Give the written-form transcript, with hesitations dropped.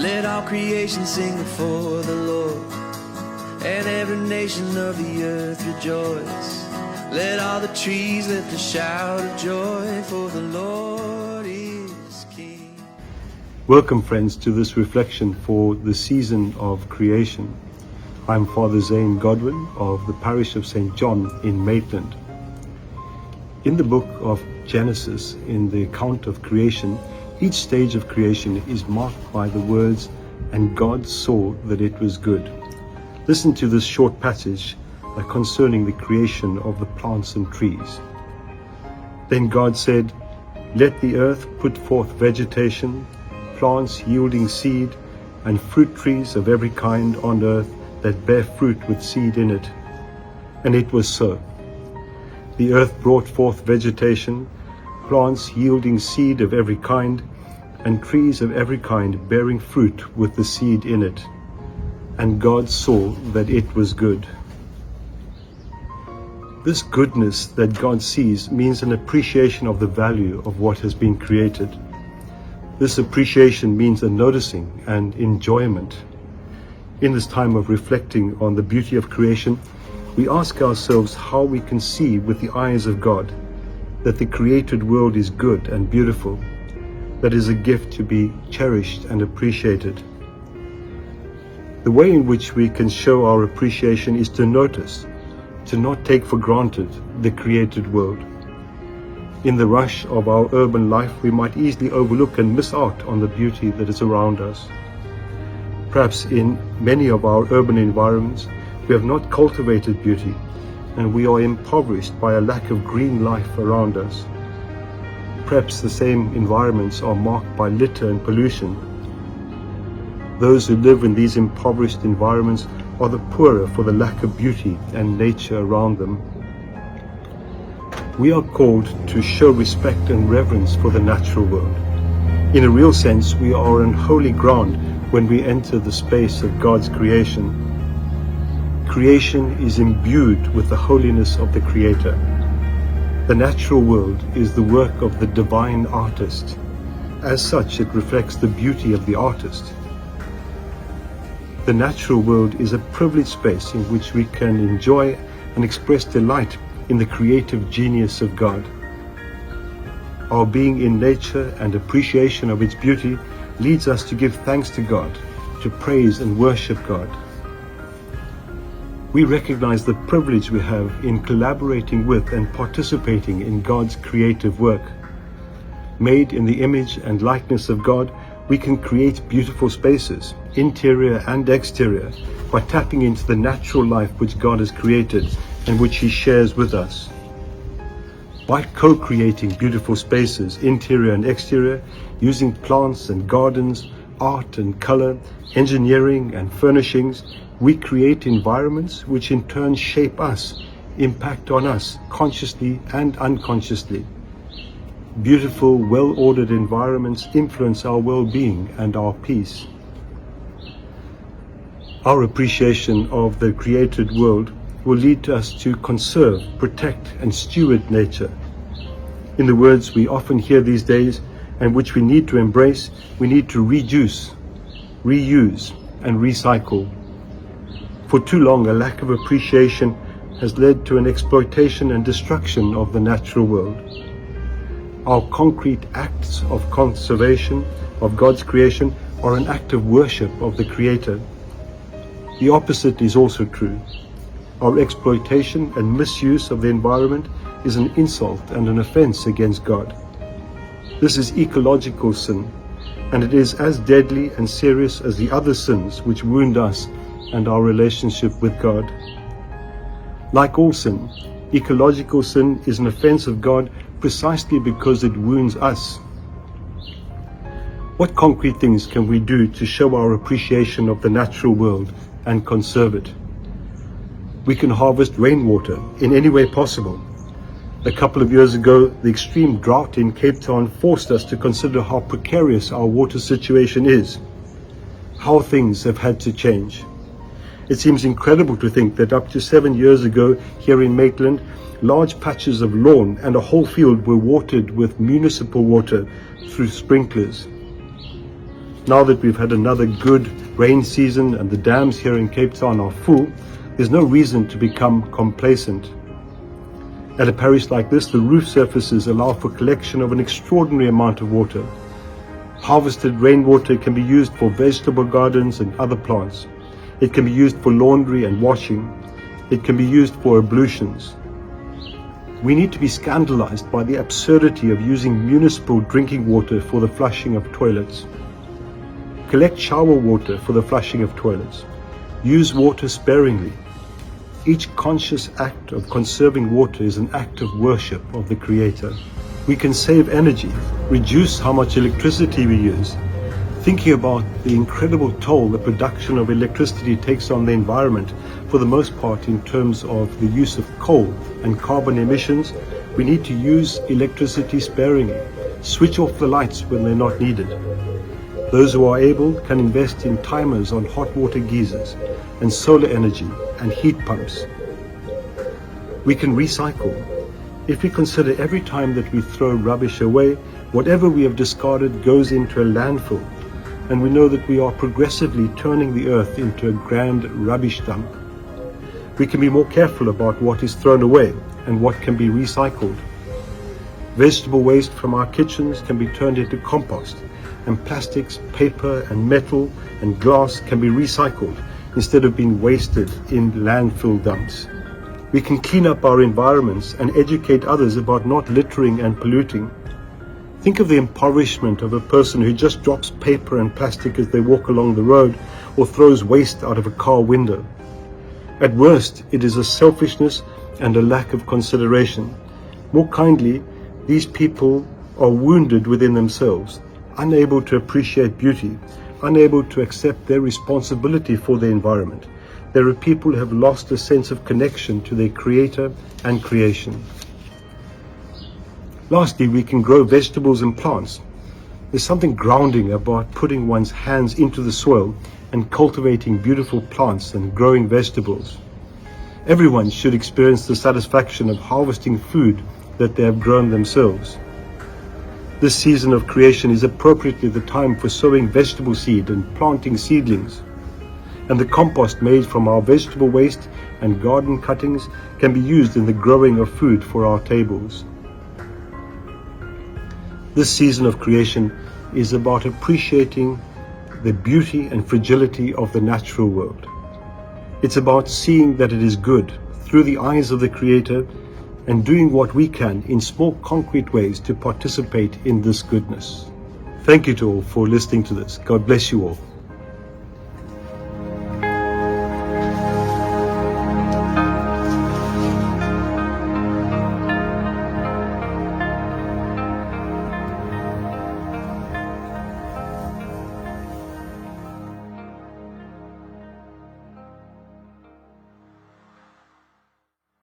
Let all creation sing before the Lord, and every nation of the earth rejoice. Let all the trees lift a shout of joy, for the Lord is King. Welcome, friends, to this reflection for the season of creation. I'm Fr Zane Godwin of the parish of St. John in Maitland. In the book of Genesis, in the account of creation, each stage of creation is marked by the words, "And God saw that it was good." Listen to this short passage concerning the creation of the plants and trees. Then God said, "Let the earth put forth vegetation, plants yielding seed, and fruit trees of every kind on earth that bear fruit with seed in it." And it was so. The earth brought forth vegetation, plants yielding seed of every kind, and trees of every kind bearing fruit with the seed in it. And God saw that it was good. This goodness that God sees means an appreciation of the value of what has been created. This appreciation means a noticing and enjoyment. In this time of reflecting on the beauty of creation, we ask ourselves how we can see with the eyes of God that the created world is good and beautiful, that is a gift to be cherished and appreciated. The way in which we can show our appreciation is to notice, to not take for granted the created world. In the rush of our urban life, we might easily overlook and miss out on the beauty that is around us. Perhaps in many of our urban environments, we have not cultivated beauty, and we are impoverished by a lack of green life around us. Perhaps the same environments are marked by litter and pollution. Those who live in these impoverished environments are the poorer for the lack of beauty and nature around them. We are called to show respect and reverence for the natural world. In a real sense, we are on holy ground when we enter the space of God's creation. Creation is imbued with the holiness of the Creator. The natural world is the work of the divine artist. As such, it reflects the beauty of the artist. The natural world is a privileged space in which we can enjoy and express delight in the creative genius of God. Our being in nature and appreciation of its beauty leads us to give thanks to God, to praise and worship God. We recognize the privilege we have in collaborating with and participating in God's creative work. Made in the image and likeness of God, we can create beautiful spaces, interior and exterior, by tapping into the natural life which God has created and which He shares with us. By co-creating beautiful spaces, interior and exterior, using plants and gardens, art and color, engineering and furnishings, we create environments which in turn shape us, impact on us, consciously and unconsciously. Beautiful, well-ordered environments influence our well-being and our peace. Our appreciation of the created world will lead us to conserve, protect, and steward nature. In the words we often hear these days, and which we need to embrace, we need to reduce, reuse, and recycle. For too long, a lack of appreciation has led to an exploitation and destruction of the natural world. Our concrete acts of conservation of God's creation are an act of worship of the Creator. The opposite is also true. Our exploitation and misuse of the environment is an insult and an offense against God. This is ecological sin, and it is as deadly and serious as the other sins which wound us and our relationship with God. Like all sin, ecological sin is an offense of God precisely because it wounds us. What concrete things can we do to show our appreciation of the natural world and conserve it? We can harvest rainwater in any way possible. A couple of years ago, the extreme drought in Cape Town forced us to consider how precarious our water situation is, how things have had to change. It seems incredible to think that up to 7 years ago here in Maitland, large patches of lawn and a whole field were watered with municipal water through sprinklers. Now that we've had another good rain season and the dams here in Cape Town are full, there's no reason to become complacent. At a parish like this, the roof surfaces allow for collection of an extraordinary amount of water. Harvested rainwater can be used for vegetable gardens and other plants. It can be used for laundry and washing. It can be used for ablutions. We need to be scandalized by the absurdity of using municipal drinking water for the flushing of toilets. Collect shower water for the flushing of toilets. Use water sparingly. Each conscious act of conserving water is an act of worship of the Creator. We can save energy, reduce how much electricity we use. Thinking about the incredible toll the production of electricity takes on the environment, for the most part in terms of the use of coal and carbon emissions, we need to use electricity sparingly. Switch off the lights when they're not needed. Those who are able can invest in timers on hot water geysers and solar energy and heat pumps. We can recycle. If we consider every time that we throw rubbish away, whatever we have discarded goes into a landfill, and we know that we are progressively turning the earth into a grand rubbish dump. We can be more careful about what is thrown away and what can be recycled. Vegetable waste from our kitchens can be turned into compost, and plastics, paper and metal and glass can be recycled instead of being wasted in landfill dumps. We can clean up our environments and educate others about not littering and polluting. Think of the impoverishment of a person who just drops paper and plastic as they walk along the road or throws waste out of a car window. At worst, it is a selfishness and a lack of consideration. More kindly, these people are wounded within themselves, unable to appreciate beauty, unable to accept their responsibility for the environment. There are people who have lost a sense of connection to their Creator and creation. Lastly, we can grow vegetables and plants. There's something grounding about putting one's hands into the soil and cultivating beautiful plants and growing vegetables. Everyone should experience the satisfaction of harvesting food that they have grown themselves. This season of creation is appropriately the time for sowing vegetable seed and planting seedlings. And the compost made from our vegetable waste and garden cuttings can be used in the growing of food for our tables. This season of creation is about appreciating the beauty and fragility of the natural world. It's about seeing that it is good through the eyes of the Creator and doing what we can in small concrete ways to participate in this goodness. Thank you to all for listening to this. God bless you all.